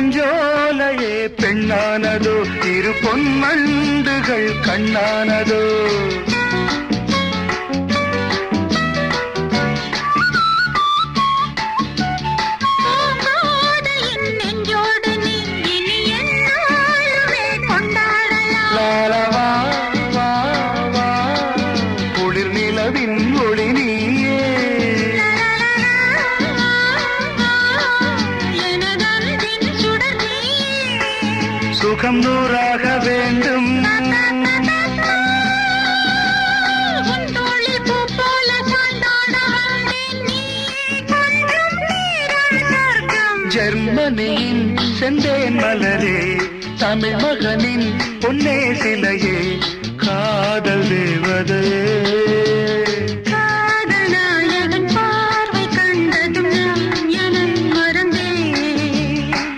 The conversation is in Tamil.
பூஞ்சோலையே பெண்ணானதோ இரு பொன்மண்டுகள் கண்ணானதோ சுகம் நூறாக வேண்டும் ஜெர்மனியின் செந்தேன் மலரே தமிழ் மகனின் பொன்னே சிலையே காதல் தேவதையே